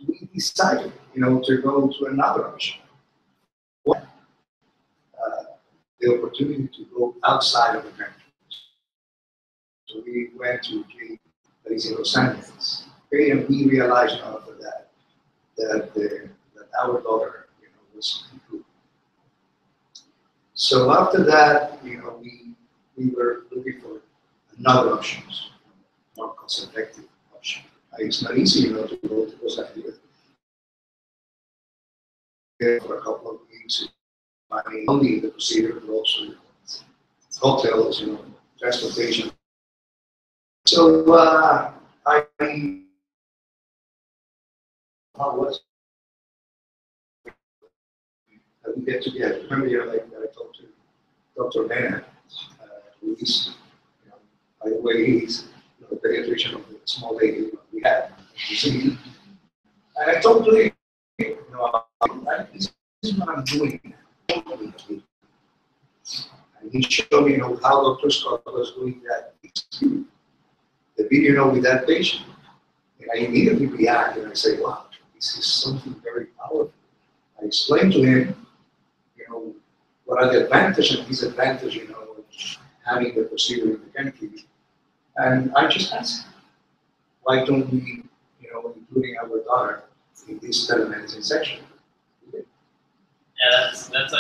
we decided, to go to another option. The opportunity to go outside of the country. So we went to a clinic that is in Los Angeles. Okay, and we realized after that that our daughter, was improved. So after that, we were looking for another options, more cost-effective option. It's not easy, to go to Los Angeles for a couple of weeks. Money only the procedure, but also hotels, transportation. So how was that we get together? Remember, like I talked to Dr. Mena, who is, by the way, he's the pediatrician of the small lady we had. And I told him, this is what I'm doing. And he showed me, how Dr. Scott was doing that. The video, with that patient. And I immediately react and I say, wow, this is something very powerful. I explained to him, what are the advantages and disadvantages, of having the procedure in the country. And I just asked, why don't we, including our daughter in this telemedicine section? Yeah, that's a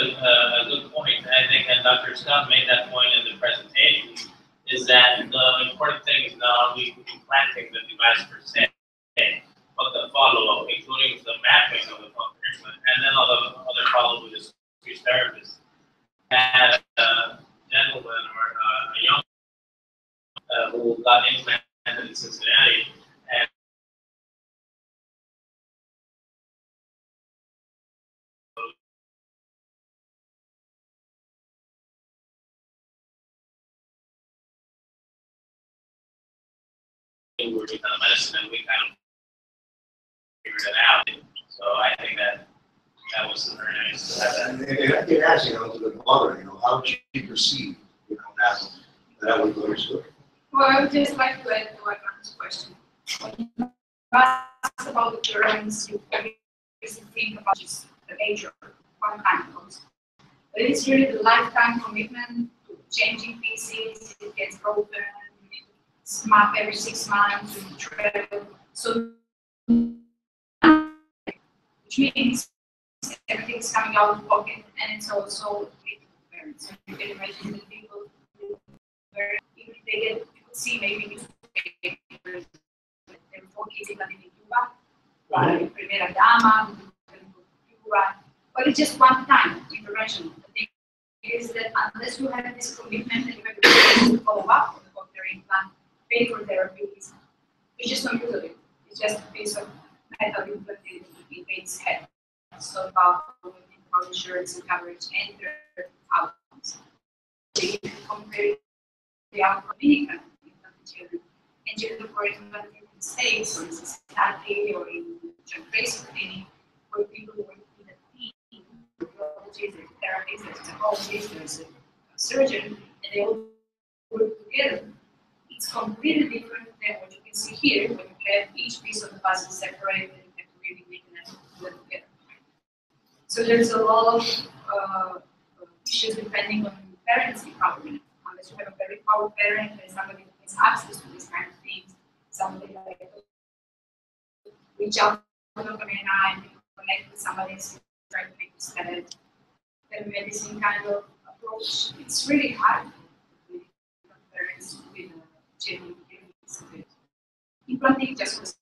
good point. I think, and Dr. Scott made that point in the presentation, is that the important thing is not only implanting the device per se, but the follow-up, including the mapping of the implant, and then all the other follow-up with the speech therapist. And a gentleman or a young who got implanted in Cincinnati, and we were doing medicine, and we kind of figured it out. So I think that was very nice to have that. And I did ask, to the mother, how she perceived, have that I would go to. Well, I would just like to add to Adam's question. When you asked about the parents, you obviously think about just the age of one time comes. But it's really the lifetime commitment to changing pieces, it gets broken, you need to snap every 6 months, you travel. So, which means everything's coming out of pocket, and it's also parents. So you can imagine that people, even if they get, you could see maybe newspapers, there were 4 kids living in Cuba, like Primera Dama, Cuba, but it's just one time intervention. The thing is that unless you have this commitment and you have to follow up on the cochlear implant, pay for therapies, it's just not use of it. It's just a piece of metal implanted in its head. So about insurance and coverage and their outcomes. They compare the outcome in children and children who are implanted in the States or in Cincinnati or in John Tracy Clinic, where people work with a team, there's a therapist, there's a psychologist, there's a surgeon, and they all work together. It's completely different than what you can see here, when you have each piece of the puzzle separated and you have to really make an effort to put it together. So there's a lot of issues depending on parents' empowerment. Unless you have a very powerful parent and somebody who has access to these kind of things, somebody like reach out to the community and connect with somebody who's trying to make this better. The medicine kind of approach, it's really hard with parents with genuine feelings. Implanting just was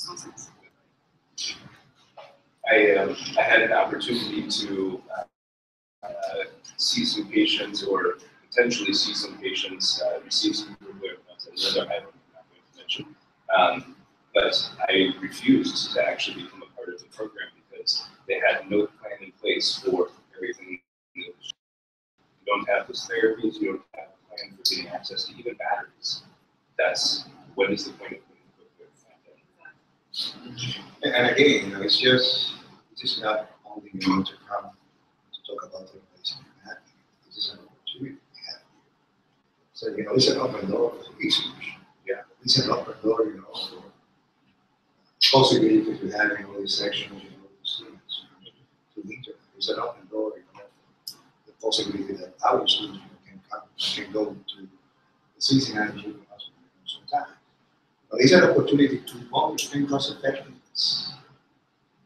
nonsense. I had an opportunity to see some patients, or potentially see some patients receive some cochlear implants. Another item I'm not going to mention, but I refused to actually become a part of the program because they had no plan in place for everything. You don't have those therapies. You don't have a plan for getting access to even batteries. That's what is the point of putting the cochlear implant in? And again, it's just not only to come to talk about the innovation and happy. This is an opportunity we have here. So it's an open door for research. Yeah, it's an open door, for possibility to having all these sections, the students to internet. It's an open door, the possibility that our students can go to the Cincinnati Children's Hospital sometime. But it's an opportunity to understand cost effectiveness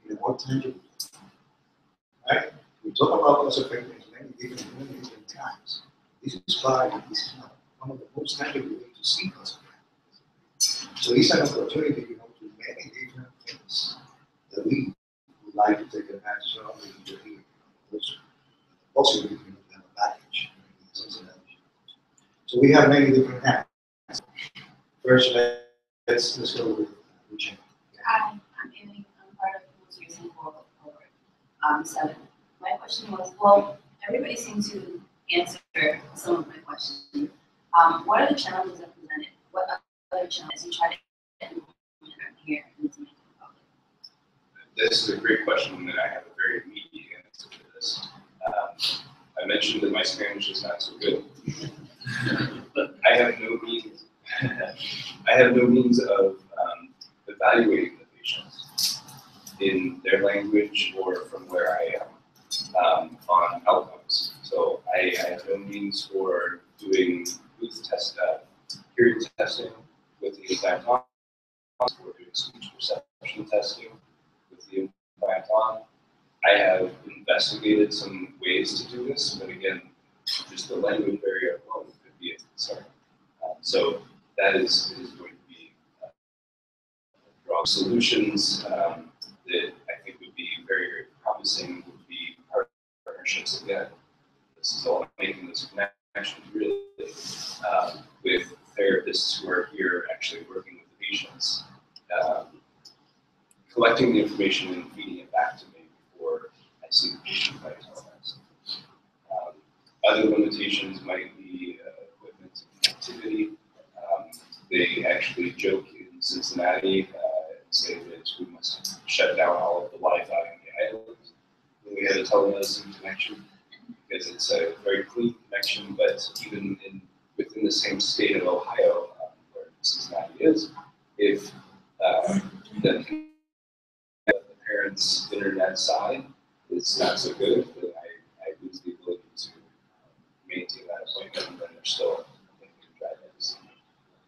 in a more tangible way. Right? We talk about cost effectiveness many different times. This is why this is not one of the most tangible ways to see cost effectiveness. So it's an opportunity, to many different things that we would like to take advantage of in the here. Also, possibly to have a package. So we have many different hats. First, let's go with Lucian. Hi, I'm Amy. I'm part of the most recent cohort, 7. My question was, well, everybody seems to answer some of my questions. What are the challenges that presented? What other challenges you try to implement here in the public? This is a great question, and I have a very immediate answer to this. I mentioned that my Spanish is not so good. I have no means. I have no means of evaluating the patients in their language or from where I am on outcomes. So I have no means for doing hearing testing with the implant on, or doing speech perception testing with the implant on. I have investigated some ways to do this, but again, just the language barrier alone could be a concern. So that is going to be draw solutions that I think would be very, very promising. Would be partnerships again. This is all making this connection really with therapists who are here actually working with the patients, collecting the information and feeding it back to me before I see the patient by telemedicine. Other limitations might be equipment and connectivity. They actually joke in Cincinnati and say that we must shut down all of the Wi-Fi on the island when we have a telemedicine connection, because it's a very clean connection. connection, but even within the same state of Ohio, where Cincinnati is, if the parents' internet side is not so good, then I lose the ability to maintain that appointment, and then they're still thinking of drive-ins.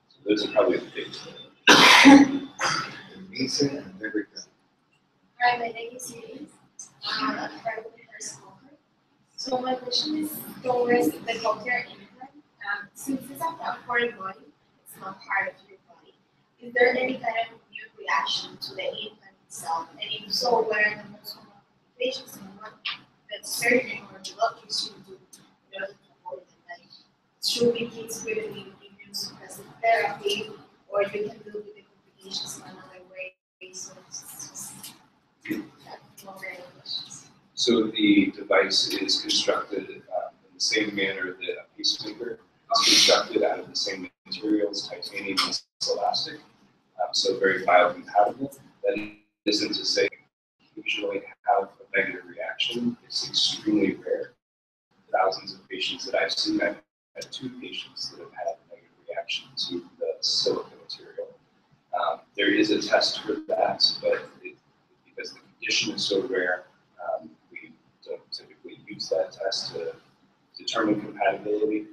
So those are probably the big things. Mason and Liberty. Hi, my name is Iris. I'm a part of the first cohort. So my question is towards the healthcare implant. Since it's a foreign body, it's not part of your body. Is there any kind of immune reaction to the implant itself? And if so, what are the most common complications and what the surgeon or the doctors should do in order to avoid them? Like, should we keep spreading immune suppressive therapy, or you can deal with the complications in another way? So So the device is constructed in the same manner that a pacemaker is constructed out of the same materials, titanium and elastic, so very biocompatible. That isn't to say occasionally have a negative reaction. It's extremely rare. Thousands of patients that I've seen, I've had 2 patients that have had a negative reaction to the silicone material. There is a test for that, but because the condition is so rare, we don't typically use that test to determine compatibility.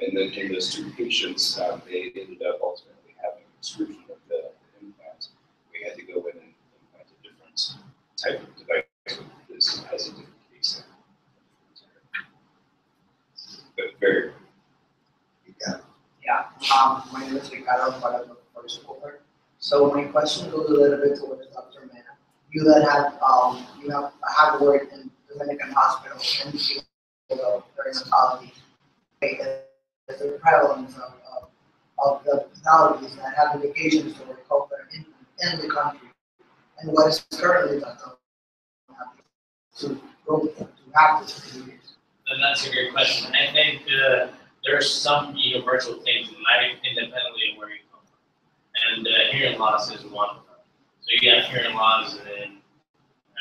And then in those 2 patients, they ended up ultimately having extrusion of the implant. We had to go in and implant a different type of device with this has a different casing. But very. Yeah, my name is Ricardo, part of the first cohort. So my question goes a little bit towards Dr. Mena. You that have worked in Dominican hospitals and the field of dermatology. There's a prevalence of the pathologies that have indications for cochlear in the country, and what is currently done to have this procedures. And that's a great question. I think there are some universal things in life independently of where you come from. And hearing loss is one of them. So you have hearing loss in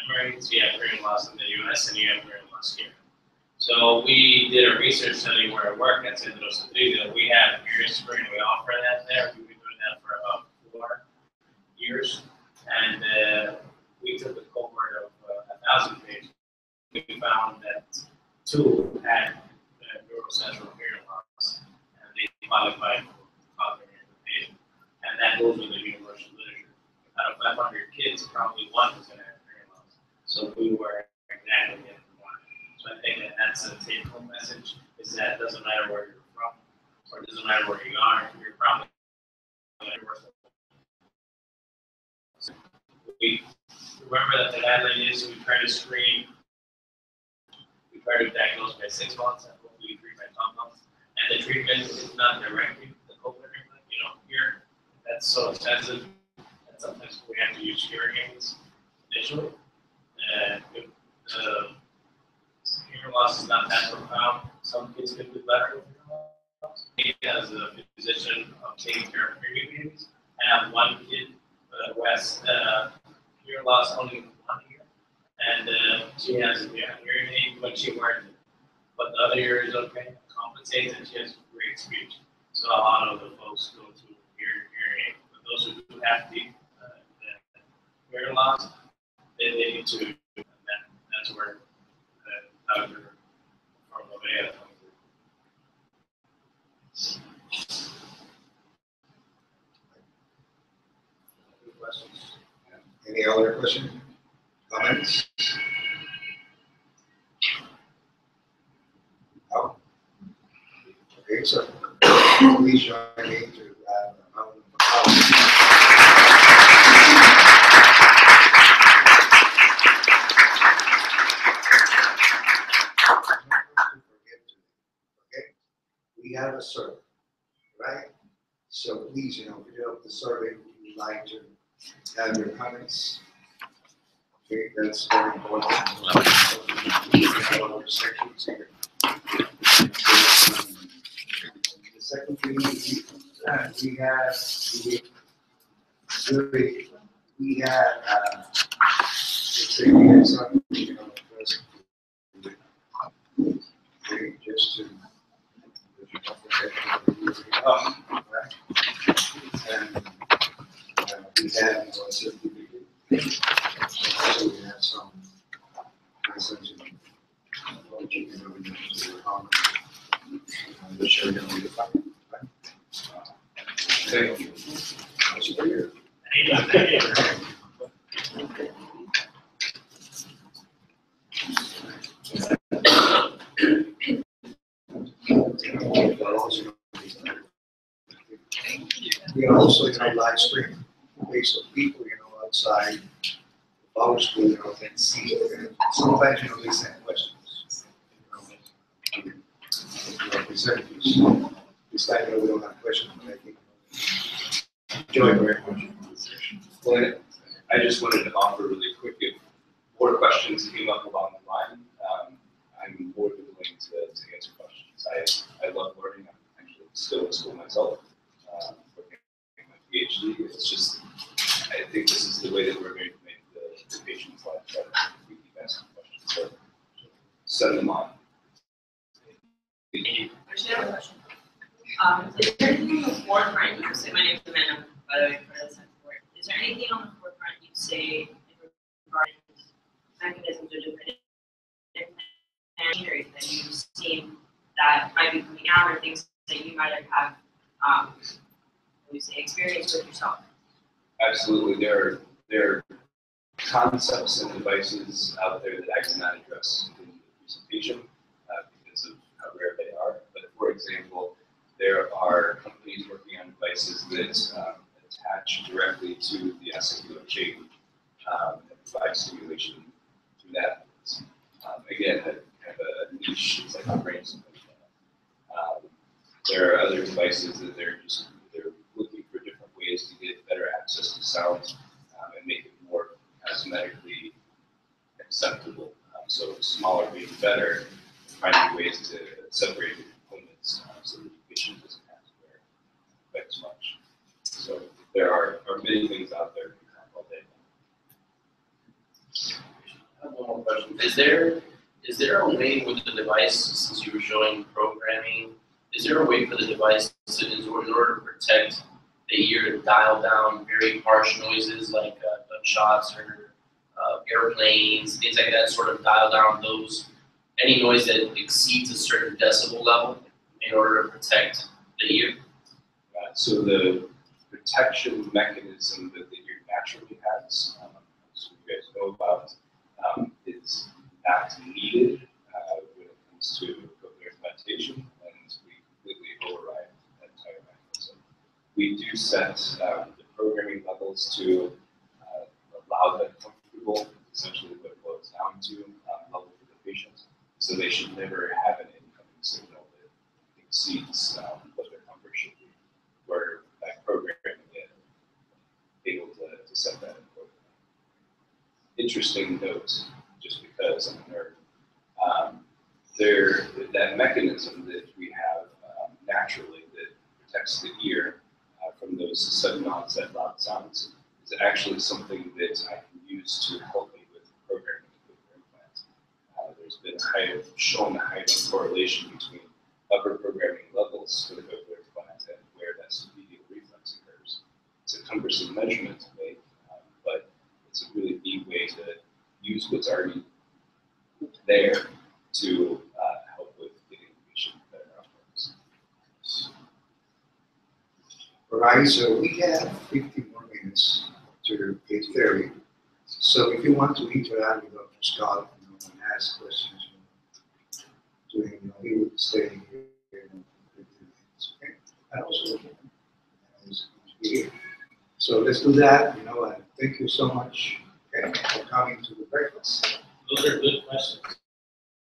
Emirates, you have hearing loss in the US, and you have hearing loss here. So we did a research study where I work at Centro Auditiva. We have hearing screen, we offer that there. We've been doing that for about 4 years. And we took a cohort of 1,000 patients. We found that 2 had neurocentral hearing loss, and they qualified for cochlear implantation. And that goes with the universal literature. Out of 500 kids, probably 1 was going to have hearing loss. So we were exactly in the one. So I think that that's a take-home message: is that it doesn't matter where you're from, or it doesn't matter where you are. You're probably universal. So we remember that the guideline is we try to screen. We try to diagnose by 6 months, and hopefully treat by 12 months. And the treatment is not directly the cochlear implant. Here that's so expensive. Sometimes we have to use hearing aids initially. If the hearing loss is not that profound, some kids can do better with hearing loss. As a physician of taking care of hearing babies, I have 1 kid who has hearing loss only 1 year, and she has a hearing aid when she wears it. But the other ear is okay, compensates, and she has great speech. So a lot of the folks go to hearing aid. But those who do have the hearing loss, they need to, and that's where Dr. from Lavea comes in. Any questions? Any other questions? Comments? No? Okay, so please join me to a round of applause. We have a survey, right? So please, fill up the survey if you'd like to have your comments. Okay, that's very important. We have other sections here. The second thing we had some, okay, just to right? And we have a certificate. So we have some lessons in what you can do to your home. And we'll show you how to find it, right? Thank you. That's for you. We also, live stream based on people, outside our school, can see. Sometimes, they send questions. Representatives. This time, we don't have questions, but I think enjoy very much. Well, I just wanted to offer really quick, if more questions came up along the line, I'm more than willing to answer questions. I love learning. I'm actually still in school myself, working on my PhD. It's just, I think this is the way that we're going to make the patient's life better. We keep asking questions, so send them on. Thank you. I actually have a question. Is there anything on the forefront you say, my name is Amanda, by the way, for the second word. Is there anything on the forefront you say regarding mechanisms or different machinery that you've seen that might be coming out, or things that you might have experienced with yourself? Absolutely. There are concepts and devices out there that I cannot address in the presentation because of how rare they are. But for example, there are companies working on devices that attach directly to the vesicular chain and provide stimulation through that. Again, kind of a niche, it's like a brain something. There are other devices that they're looking for different ways to get better access to sound and make it more cosmetically acceptable. So smaller being better, finding ways to separate the components so that the patient doesn't have to wear quite as much. So there are many things out there all day long. I have one more question. Is there a way with the device, since you were showing programming, is there a way for the device to, in order to protect the ear, to dial down very harsh noises like gunshots or airplanes, things like that, sort of dial down any noise that exceeds a certain decibel level in order to protect the ear? So the protection mechanism that the ear naturally has, so you guys know about, is not needed when it comes to cochlear implantation, and we completely override that entire mechanism. We do set the programming levels to allow them comfortable, essentially what it boils down to, level for the patient. So they should never have an incoming signal that exceeds what their comfort should be. Where that programming able to set that in order. Interesting note, just because I'm a nerd. That mechanism that we have naturally that protects the ear from those sudden onset loud sounds is actually something that I can use to help me with programming the implant. There's been shown a high correlation between upper programming levels for the cochlear implant and where that medial reflex occurs. It's a cumbersome measurement to make, but it's a really neat way to use what's already there to help with getting the patient better outcomes. All right, so we have 50 more minutes to 8:30. So if you want to interact with Dr. Scott and ask questions, he will stay here. Okay? And also, he's here. So let's do that, and thank you so much for coming to the breakfast. Those are good questions.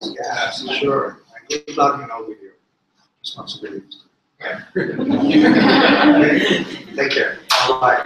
Yeah, sure. And good luck, with your responsibilities. Okay. Take care. Bye.